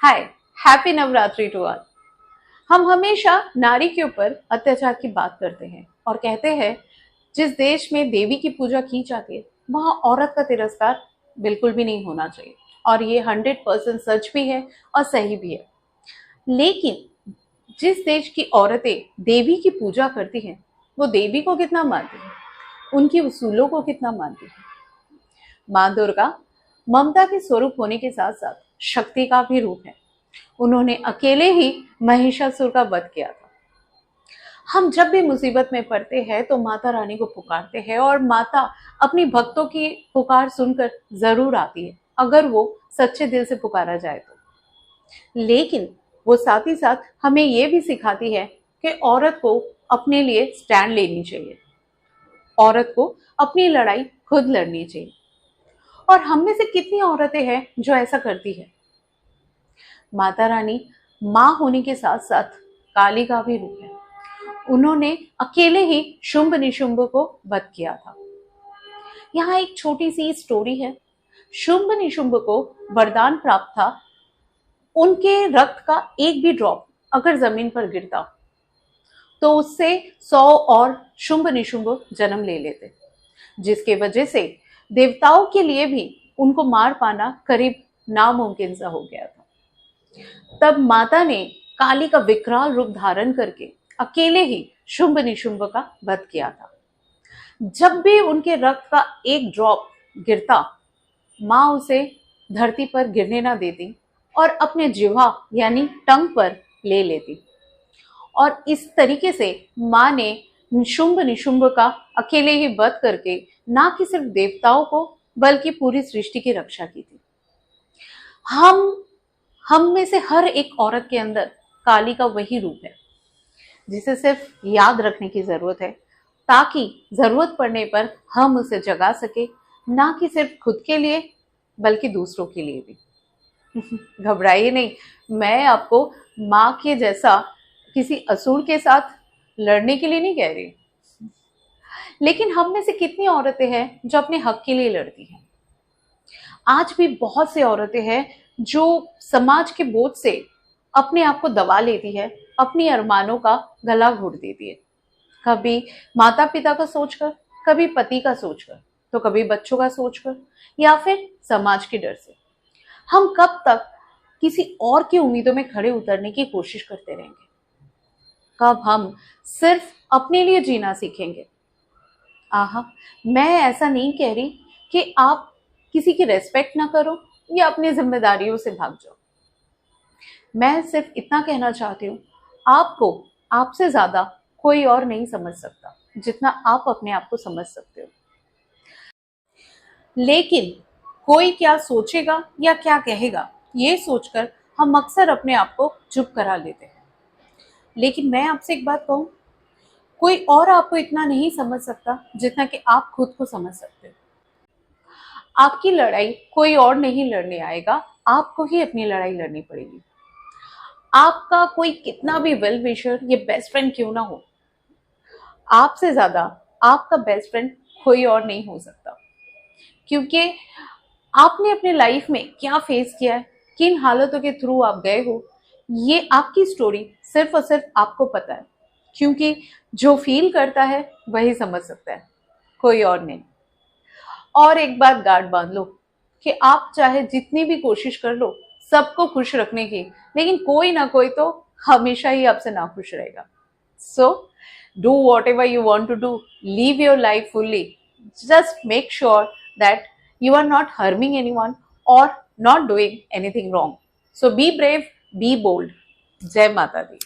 Hi, happy Navratri to all. हम हमेशा नारी के ऊपर अत्याचार की बात करते हैं और कहते हैं जिस देश में देवी की पूजा की जाती है वहां औरत का तिरस्कार बिल्कुल भी नहीं होना चाहिए। और ये 100% सच भी है और सही भी है। लेकिन जिस देश की औरतें देवी की पूजा करती हैं वो देवी को कितना मानती हैं, उनकी उसूलों को कितना मानती हैं। माँ दुर्गा ममता के स्वरूप होने के साथ साथ शक्ति का भी रूप है। उन्होंने अकेले ही महिषासुर का वध किया था। हम जब भी मुसीबत में पड़ते हैं तो माता रानी को पुकारते हैं और माता अपनी भक्तों की पुकार सुनकर जरूर आती है, अगर वो सच्चे दिल से पुकारा जाए तो। लेकिन वो साथ ही साथ हमें ये भी सिखाती है कि औरत को अपने लिए स्टैंड लेनी चाहिए, औरत को अपनी लड़ाई खुद लड़नी चाहिए। और हम में से कितनी औरतें हैं जो ऐसा करती है। माता रानी माँ होने के साथ साथ काली का भी रूप है। उन्होंने अकेले ही शुंभ निशुंभ को वध किया था। यहाँ एक छोटी सी स्टोरी है। शुंभ निशुंभ को वरदान प्राप्त था, उनके रक्त का एक भी ड्रॉप अगर जमीन पर गिरता तो उससे 100 और शुंभ निशुंभ जन्म ले लेते, जिसके वजह से देवताओं के लिए भी उनको मार पाना करीब नामुमकिन सा हो गया था। तब माता ने काली का विकराल रूप धारण करके अकेले ही शुंभ निशुंभ का वध किया था। जब भी उनके रक्त का एक ड्रॉप गिरता, माँ उसे धरती पर गिरने ना देती और अपने जिह्वा यानी टंग पर ले लेती। और इस तरीके से माँ ने शुंभ निशुंभ का अकेले ही वध करके ना कि सिर्फ देवताओं को बल्कि पूरी सृष्टि की रक्षा की थी। हम में से हर एक औरत के अंदर काली का वही रूप है जिसे सिर्फ याद रखने की जरूरत है, ताकि जरूरत पड़ने पर हम उसे जगा सके, ना कि सिर्फ खुद के लिए बल्कि दूसरों के लिए भी। घबराइए नहीं, मैं आपको माँ के जैसा किसी असुर के साथ लड़ने के लिए नहीं कह रही। लेकिन हम में से कितनी औरतें हैं जो अपने हक के लिए लड़ती हैं। आज भी बहुत सी औरतें हैं जो समाज के बोझ से अपने आप को दबा लेती है, अपनी अरमानों का गला घोट देती है। कभी माता पिता का सोचकर, कभी पति का सोचकर, तो कभी बच्चों का सोचकर, या फिर समाज के डर से। हम कब तक किसी और की उम्मीदों में खड़े उतरने की कोशिश करते रहेंगे? कब हम सिर्फ अपने लिए जीना सीखेंगे? आहा, मैं ऐसा नहीं कह रही कि आप किसी की रेस्पेक्ट ना करो या अपनी जिम्मेदारियों से भाग जाओ। मैं सिर्फ इतना कहना चाहती हूँ, आपको आपसे ज्यादा कोई और नहीं समझ सकता जितना आप अपने आप को समझ सकते हो। लेकिन कोई क्या सोचेगा या क्या कहेगा, ये सोचकर हम अक्सर अपने आप को चुप करा लेते हैं। लेकिन मैं आपसे एक बात कहूँ, कोई और आपको इतना नहीं समझ सकता जितना कि आप खुद को समझ सकते हो। आपकी लड़ाई कोई और नहीं लड़ने आएगा, आपको ही अपनी लड़ाई लड़नी पड़ेगी। आपका कोई कितना भी वेल विशर या बेस्ट फ्रेंड क्यों ना हो, आपसे ज्यादा आपका बेस्ट फ्रेंड कोई और नहीं हो सकता। क्योंकि आपने अपने लाइफ में क्या फेस किया है, किन हालातों के थ्रू आप गए हो, ये आपकी स्टोरी सिर्फ और सिर्फ आपको पता है। क्योंकि जो फील करता है वही समझ सकता है, कोई और नहीं। और एक बात गार्ड बांध लो कि आप चाहे जितनी भी कोशिश कर लो सबको खुश रखने की, लेकिन कोई ना कोई तो हमेशा ही आपसे नाखुश रहेगा। So do whatever you want to do, live your life fully, just make sure that you are not harming anyone or not doing anything wrong. So be brave, be bold. Jai Mata Di.